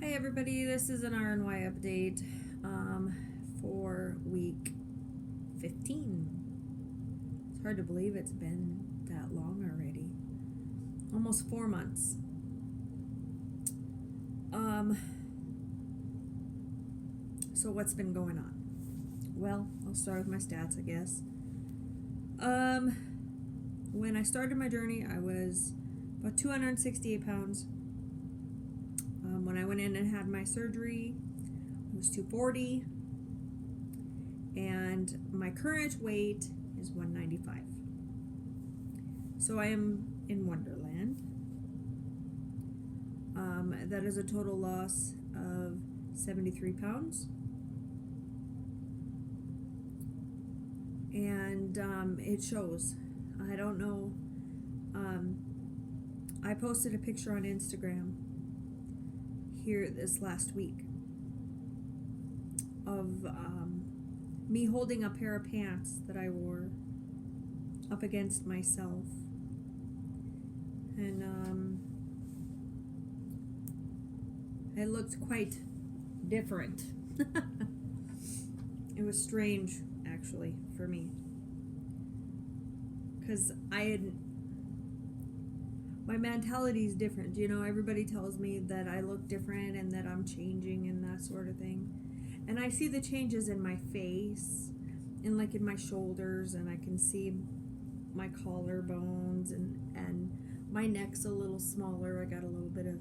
Hi everybody, this is an RnY update for week 15. It's hard to believe it's been that long already. Almost 4 months. So what's been going on? Well, I'll start with my stats, I guess. When I started my journey, I was about 268 pounds. When I went in and had my surgery, I was 240, and my current weight is 195. So I am in Wonderland. That is a total loss of 73 pounds. And it shows. I don't know. I posted a picture on Instagram here this last week of me holding a pair of pants that I wore up against myself, and it looked quite different. It was strange, actually, for me, because my mentality is different. You know, everybody tells me that I look different and that I'm changing and that sort of thing. And I see the changes in my face and like in my shoulders, and I can see my collarbones and my neck's a little smaller. I got a little bit of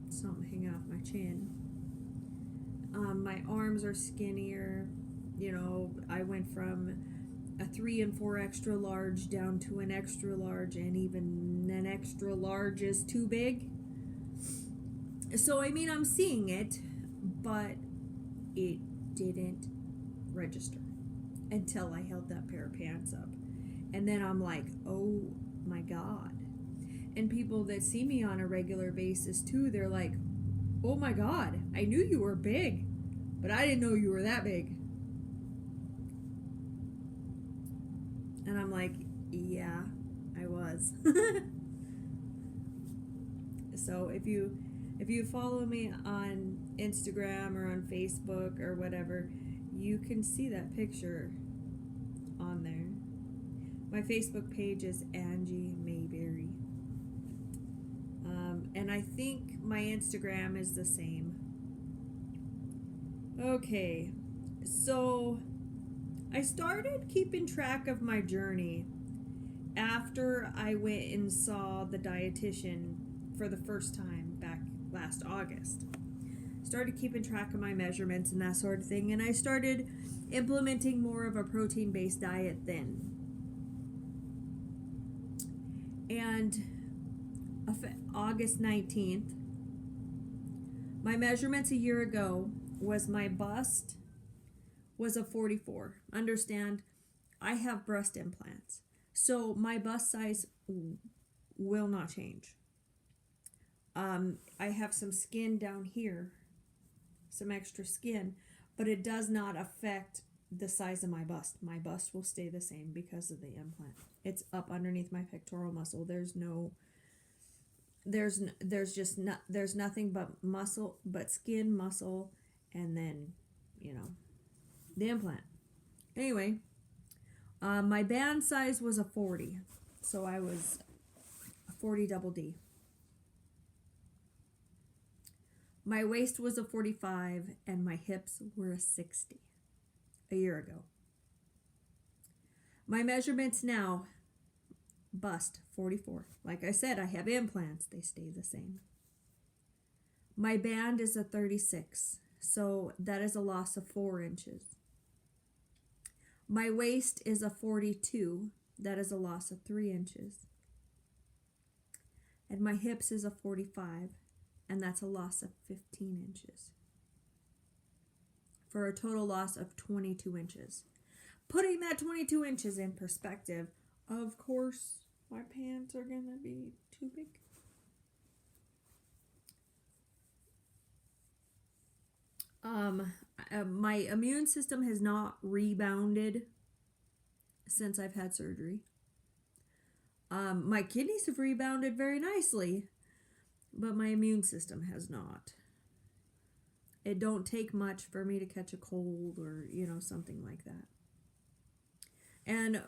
something hanging off my chin. My arms are skinnier. You know, I went from a 3 and 4 extra large down to an extra large, and even an extra large is too big. So I mean, I'm seeing it, but it didn't register until I held that pair of pants up, and then I'm like, oh my god. And people that see me on a regular basis too, they're like, oh my god, I knew you were big, but I didn't know you were that big. And I'm like, yeah, I was. So if you follow me on Instagram or on Facebook or whatever, you can see that picture on there. My Facebook page is Angie Mayberry. And I think my Instagram is the same. Okay, so I started keeping track of my journey after I went and saw the dietitian for the first time back last August. Started keeping track of my measurements and that sort of thing, and I started implementing more of a protein-based diet then. And August 19th, my measurements a year ago was my bust was a 44. Understand, I have breast implants, so my bust size will not change. I have some skin down here, some extra skin, but it does not affect the size of my bust. My bust will stay the same because of the implant. It's up underneath my pectoral muscle. There's nothing but muscle, but skin, muscle, and then, you know, the implant. Anyway, my band size was a 40, so I was a 40 double D. My waist was a 45, and my hips were a 60 a year ago. My measurements now, bust 44. Like I said, I have implants, they stay the same. My band is a 36, so that is a loss of 4 inches. My waist is a 42, that is a loss of 3 inches. And my hips is a 45, and that's a loss of 15 inches. For a total loss of 22 inches. Putting that 22 inches in perspective, of course, my pants are going to be too big. My immune system has not rebounded since I've had surgery. My kidneys have rebounded very nicely, but my immune system has not. It don't take much for me to catch a cold or, something like that. And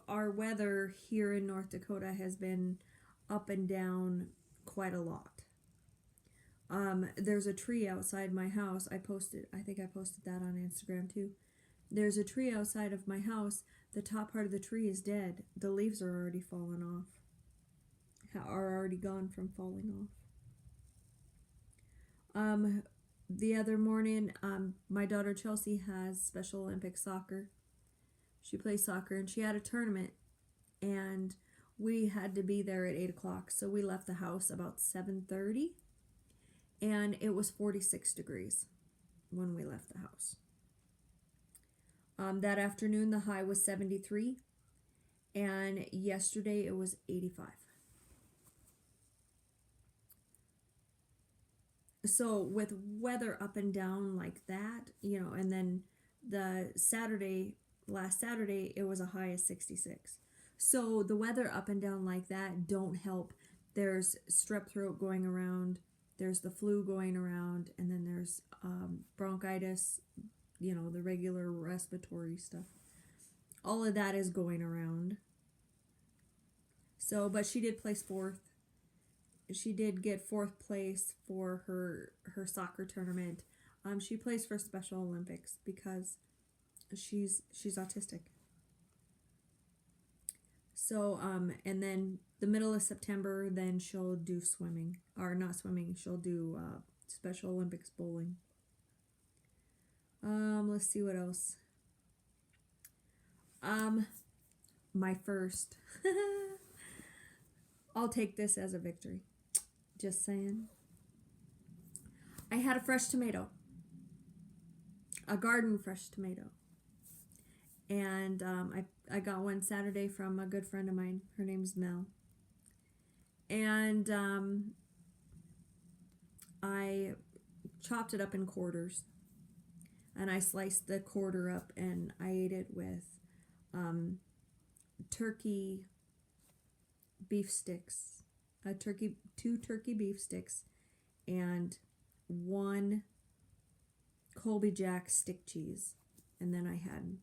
our weather here in North Dakota has been up and down quite a lot. There's a tree outside my house. I think I posted that on Instagram too. There's a tree outside of my house. The top part of the tree is dead. The leaves are already fallen off. Are already gone from falling off. The other morning, my daughter Chelsea has Special Olympics soccer. She plays soccer, and she had a tournament, and we had to be there at 8 o'clock. So we left the house about 7:30, and it was 46 degrees when we left the house. That afternoon, the high was 73, and yesterday it was 85. So with weather up and down like that, and then last Saturday, it was a high of 66. So the weather up and down like that don't help. There's strep throat going around, there's the flu going around, and then there's bronchitis, the regular respiratory stuff. All of that is going around. So, but she did place fourth. She did get fourth place for her soccer tournament. She plays for Special Olympics because she's autistic. So and then the middle of September, then she'll do swimming, or not swimming. She'll do Special Olympics bowling. Let's see what else. My first. I'll take this as a victory. Just saying. I had a fresh tomato. A garden fresh tomato. And I got one Saturday from a good friend of mine. Her name's Mel. And I chopped it up in quarters. And I sliced the quarter up and I ate it with turkey beef sticks. Two turkey beef sticks and one Colby Jack stick cheese. And then I had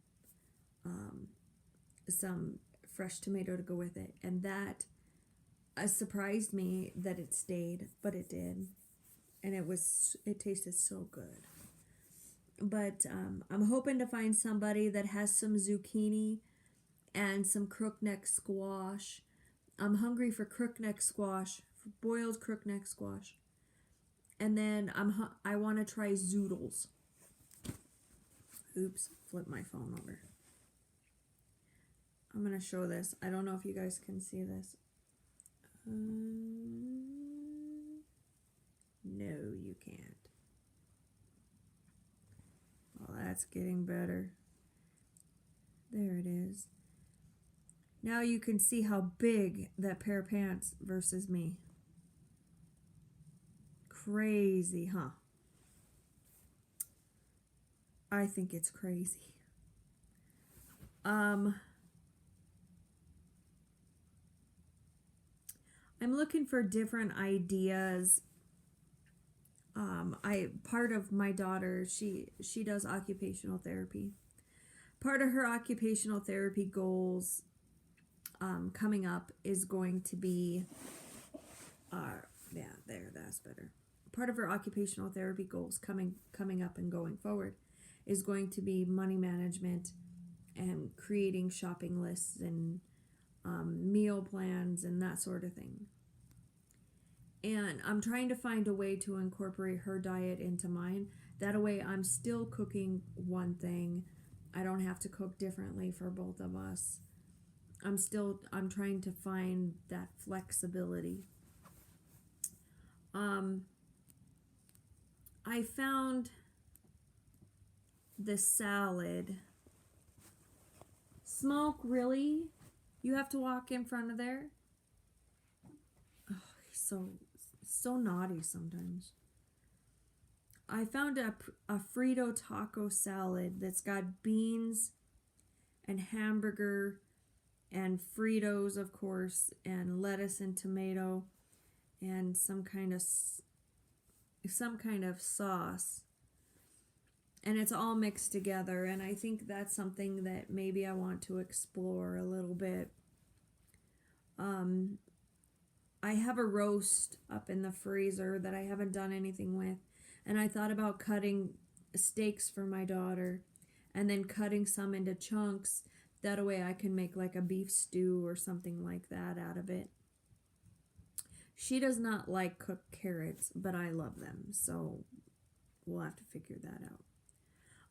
some fresh tomato to go with it. And that surprised me that it stayed, but it did. And it tasted so good. But I'm hoping to find somebody that has some zucchini and some crookneck squash. I'm hungry for crookneck squash, for boiled crookneck squash. And then I want to try zoodles. Oops, flip my phone over. I'm going to show this. I don't know if you guys can see this. No, you can't. Well, that's getting better. There it is. Now you can see how big that pair of pants versus me. Crazy, huh? I think it's crazy. I'm looking for different ideas. Part of my daughter, she does occupational therapy. Part of her occupational therapy goals coming up is going to be that's better. Part of her occupational therapy goals coming up and going forward is going to be money management and creating shopping lists and meal plans and that sort of thing. And I'm trying to find a way to incorporate her diet into mine. That way I'm still cooking one thing. I don't have to cook differently for both of us. I'm trying to find that flexibility. I found the salad. Smoke, really? You have to walk in front of there? Oh, he's so naughty sometimes. I found a Frito taco salad that's got beans and hamburger and Fritos, of course, and lettuce and tomato and some kind of sauce. and it's all mixed together, and I think that's something that maybe I want to explore a little bit. I have a roast up in the freezer that I haven't done anything with, and I thought about cutting steaks for my daughter and then cutting some into chunks. That way I can make like a beef stew or something like that out of it. She does not like cooked carrots, but I love them, so we'll have to figure that out.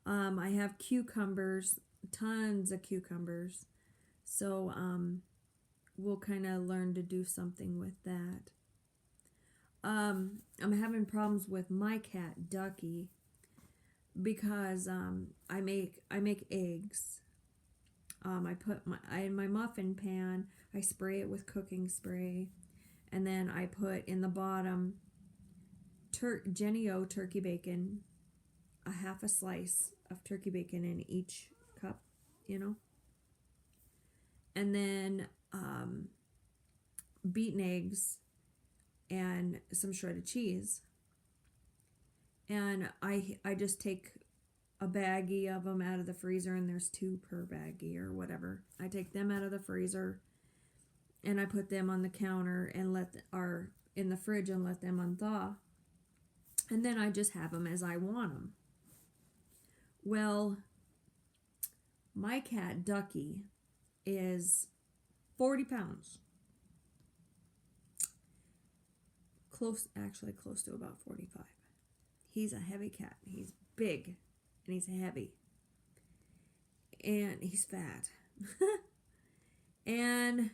I have cucumbers, tons of cucumbers, so we'll kind of learn to do something with that. I'm having problems with my cat Ducky because I make eggs. I put in my muffin pan. I spray it with cooking spray, and then I put in the bottom Jenny-O turkey bacon, a half a slice of turkey bacon in each cup, and then beaten eggs and some shredded cheese. And I just take a baggie of them out of the freezer, and there's 2 per baggie or whatever. I take them out of the freezer and I put them on the counter and in the fridge and let them unthaw. And then I just have them as I want them. Well, my cat Ducky is 40 pounds. Close to about 45. He's a heavy cat. He's big and he's heavy. And he's fat. And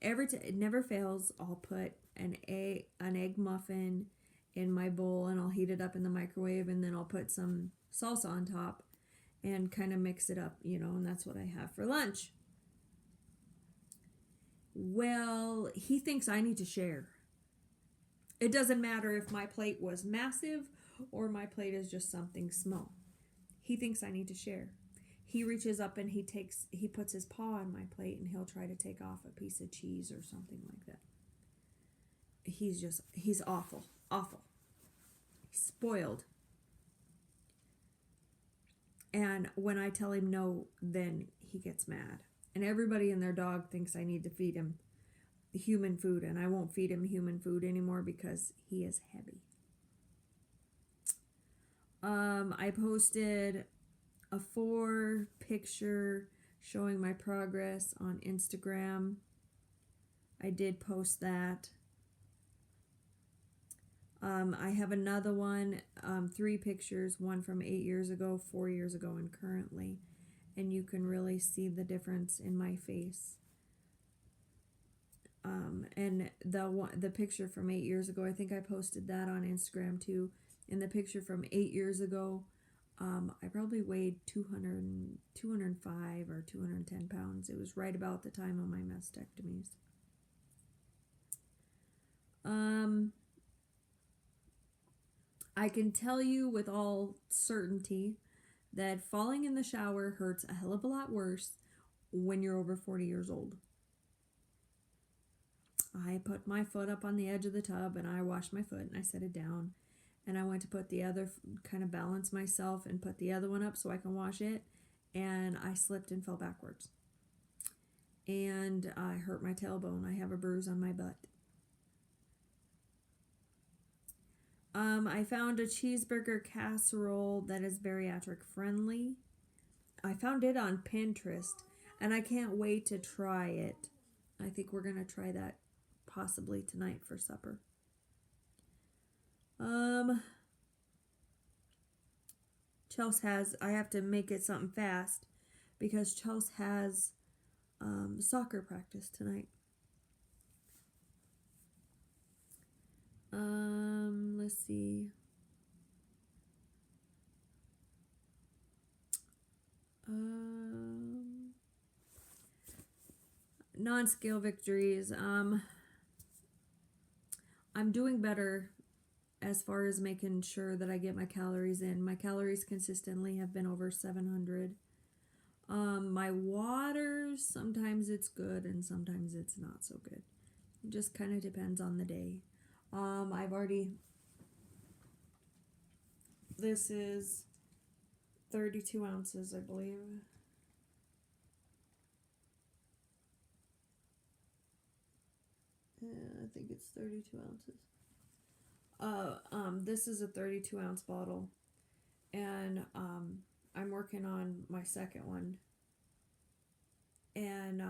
it never fails, I'll put an egg muffin in my bowl and I'll heat it up in the microwave, and then I'll put some salsa on top and kind of mix it up, and that's what I have for lunch. Well, he thinks I need to share. It doesn't matter if my plate was massive or my plate is just something small. He thinks I need to share. He reaches up and he puts his paw on my plate and he'll try to take off a piece of cheese or something like that. He's awful. He's spoiled. And when I tell him no, then he gets mad. And everybody and their dog thinks I need to feed him human food, and I won't feed him human food anymore because he is heavy. I posted a 4-picture showing my progress on Instagram. I did post that. I have another one, 3 pictures, one from 8 years ago, 4 years ago, and currently. And you can really see the difference in my face. And the picture from 8 years ago, I think I posted that on Instagram too. In the picture from 8 years ago, I probably weighed 205 or 210 pounds. It was right about the time of my mastectomies. I can tell you with all certainty that falling in the shower hurts a hell of a lot worse when you're over 40 years old. I put my foot up on the edge of the tub and I washed my foot and I set it down, and I went to put the other, kind of balance myself and put the other one up so I can wash it, and I slipped and fell backwards. And I hurt my tailbone. I have a bruise on my butt. I found a cheeseburger casserole that is bariatric friendly. I found it on Pinterest, and I can't wait to try it. I think we're going to try that possibly tonight for supper. Chelsea I have to make it something fast because Chelsea has soccer practice tonight. Let's see. Non-scale victories. I'm doing better as far as making sure that I get my calories in. My calories consistently have been over 700. My water, sometimes it's good and sometimes it's not so good. It just kind of depends on the day. I've already This is 32 ounces, I believe. Yeah, I think it's 32 ounces. This is a 32 ounce bottle, and I'm working on my second one, and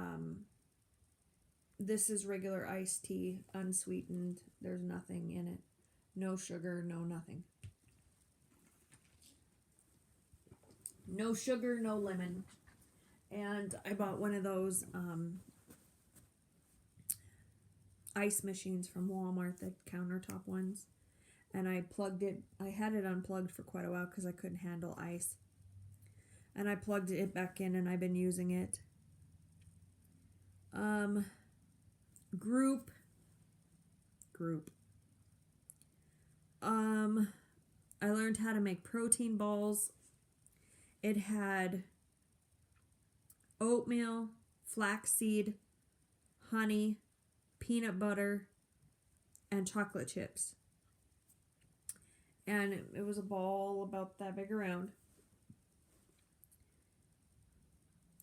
this is regular iced tea, unsweetened. There's nothing in it, no sugar, no nothing, no sugar, no lemon. And I bought one of those ice machines from Walmart, the countertop ones. And I plugged it. I had it unplugged for quite a while because I couldn't handle ice. And I plugged it back in, and I've been using it. Group. I learned how to make protein balls. It had oatmeal, flaxseed, honey, peanut butter, and chocolate chips. And it was a ball about that big around.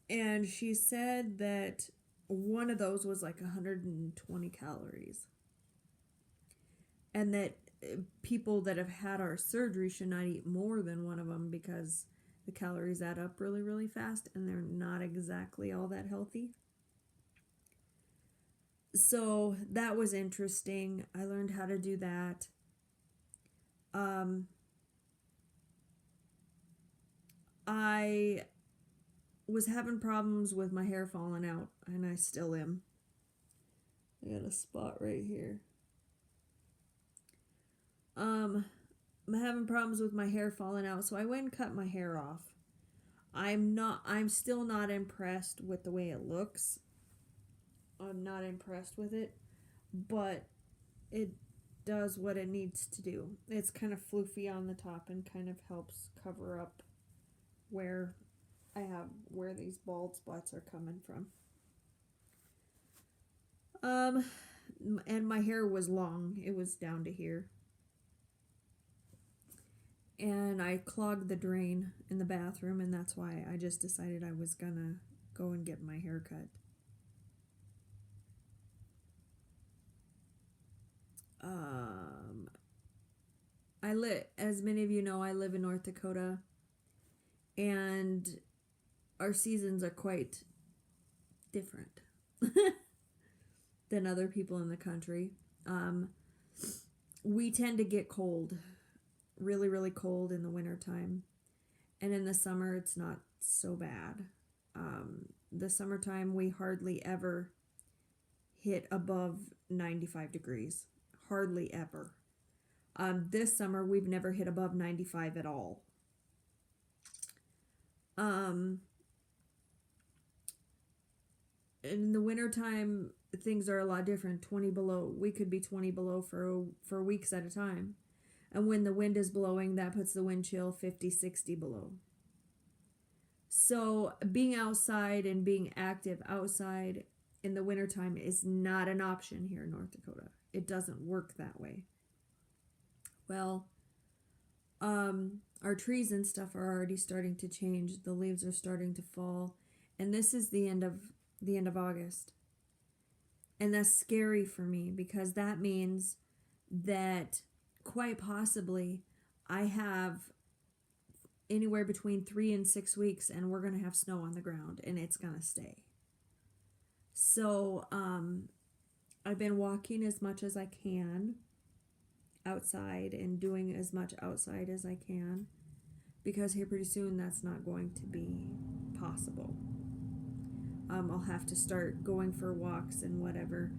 And she said that one of those was like 120 calories. And that people that have had our surgery should not eat more than one of them because the calories add up really, really fast and they're not exactly all that healthy. So that was interesting. I learned how to do that. I was having problems with my hair falling out, and I still am. I got a spot right here. I'm having problems with my hair falling out, so I went and cut my hair off. I'm still not impressed with the way it looks. I'm not impressed with it, but it does what it needs to do. It's kind of floofy on the top and kind of helps cover up where these bald spots are coming from. And my hair was long. It was down to here. And I clogged the drain in the bathroom, and that's why I just decided I was gonna go and get my hair cut. As many of you know, I live in North Dakota, and our seasons are quite different than other people in the country. We tend to get cold, really, really cold in the wintertime. And in the summer, it's not so bad. The summertime, we hardly ever hit above 95 degrees. Hardly ever. This summer, we've never hit above 95 at all. In the wintertime, things are a lot different. 20 below. We could be 20 below for weeks at a time. And when the wind is blowing, that puts the wind chill 50, 60 below. So being outside and being active outside in the wintertime is not an option here in North Dakota. It doesn't work that way. Well, our trees and stuff are already starting to change. The leaves are starting to fall. And this is the end of August. And that's scary for me because that means that quite possibly I have anywhere between 3 and 6 weeks, and we're going to have snow on the ground, and it's going to stay. So I've been walking as much as I can outside and doing as much outside as I can because here pretty soon that's not going to be possible. I'll have to start going for walks and whatever,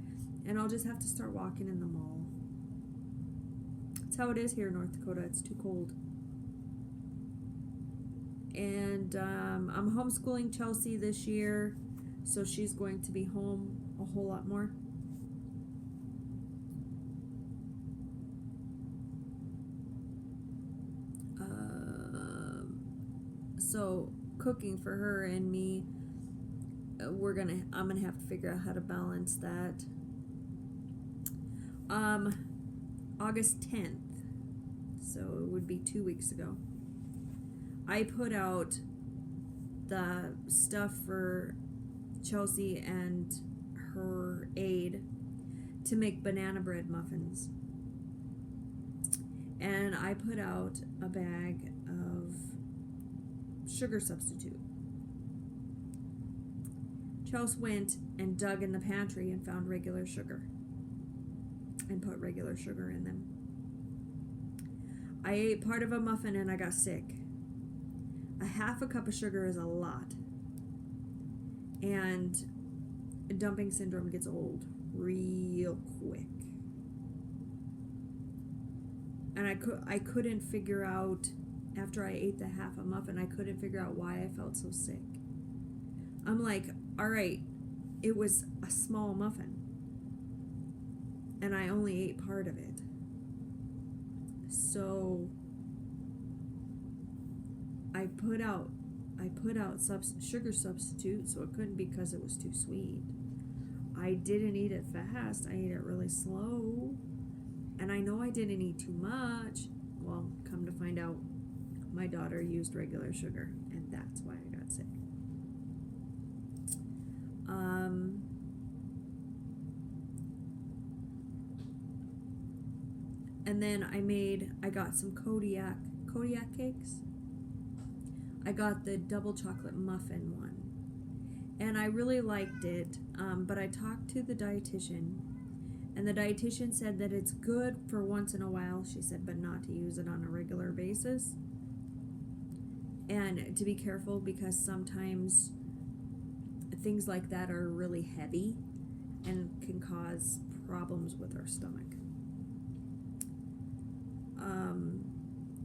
and I'll just have to start walking in the mall. That's how it is here in North Dakota. It's too cold. And I'm homeschooling Chelsea this year, so she's going to be home a whole lot more. So cooking for her and me, I'm gonna have to figure out how to balance that. August 10th, so it would be 2 weeks ago. I put out the stuff for Chelsea and her aide to make banana bread muffins. And I put out a bag of sugar substitute. Chelsea went and dug in the pantry and found regular sugar and put regular sugar in them. I ate part of a muffin and I got sick. A half a cup of sugar is a lot. And dumping syndrome gets old real quick. And I couldn't figure out, after I ate the half a muffin, I couldn't figure out why I felt so sick. I'm like, all right, it was a small muffin. And I only ate part of it. So I put out sugar substitute, so it couldn't be because it was too sweet. I didn't eat it fast. I ate it really slow. And I know I didn't eat too much. Well, come to find out, my daughter used regular sugar, and that's why I got sick. And then I got some Kodiak cakes. I got the double chocolate muffin one. And I really liked it, but I talked to the dietitian, and the dietitian said that it's good for once in a while, she said, but not to use it on a regular basis. And to be careful, because sometimes things like that are really heavy and can cause problems with our stomach.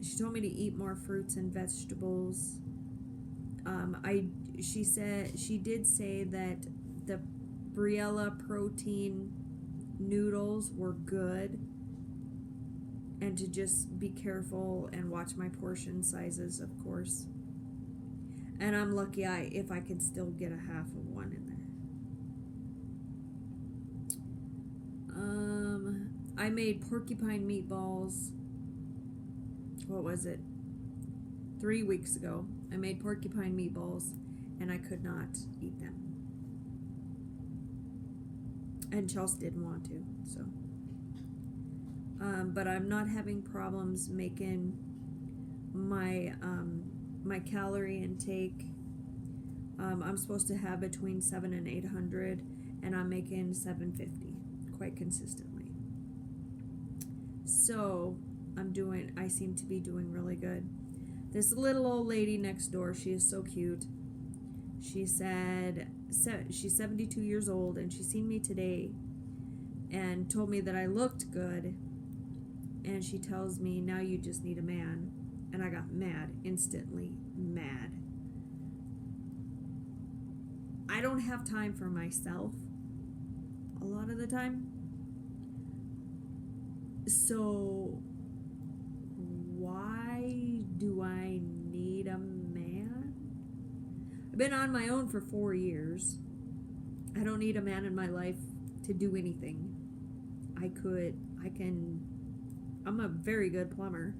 She told me to eat more fruits and vegetables. She did say that the Briella protein noodles were good, and to just be careful and watch my portion sizes, of course. And I'm lucky if I can still get a half of one in there. I made porcupine meatballs. What was it? 3 weeks ago. I made porcupine meatballs, and I could not eat them. And Chelsea didn't want to, so. But I'm not having problems making my my calorie intake. I'm supposed to have between 700 and 800, and I'm making 750 quite consistently. So I seem to be doing really good. This little old lady next door, she is so cute. She said she's 72 years old, and she seen me today and told me that I looked good. And she tells me, now you just need a man. And I got mad, instantly mad. I don't have time for myself a lot of the time. So why do I need a man? I've been on my own for 4 years. I don't need a man in my life to do anything. I'm a very good plumber,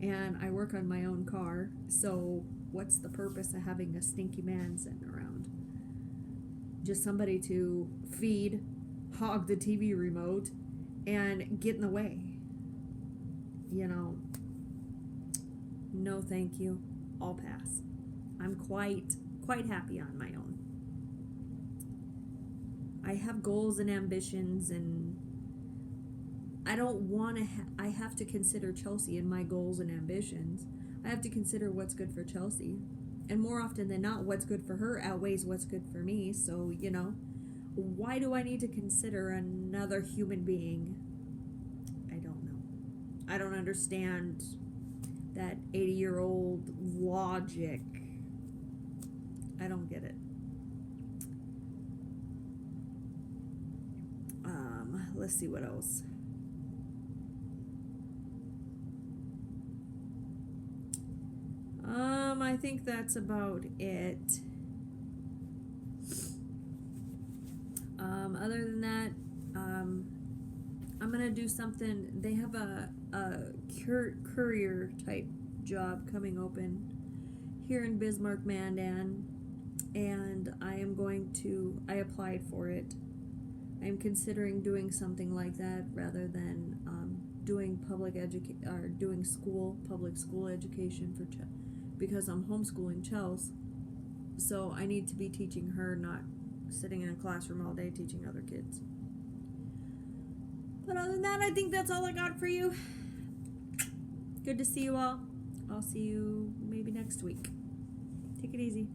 and I work on my own car, so what's the purpose of having a stinky man sitting around? Just somebody to feed, hog the TV remote, and get in the way. You know, no thank you, I'll pass. I'm quite happy on my own. I have goals and ambitions, and I don't want to I have to consider Chelsea in my goals and ambitions. I have to consider what's good for Chelsea. And more often than not, what's good for her outweighs what's good for me. So, you know, why do I need to consider another human being? I don't know. I don't understand that 80-year-old logic. I don't get it. Let's see what else. I think that's about it. Other than that, I'm gonna do something. They have a courier type job coming open here in Bismarck, Mandan, and I applied for it. I'm considering doing something like that rather than doing public school education because I'm homeschooling Chels. So I need to be teaching her, not sitting in a classroom all day teaching other kids. But other than that, I think that's all I got for you. Good to see you all. I'll see you maybe next week. Take it easy.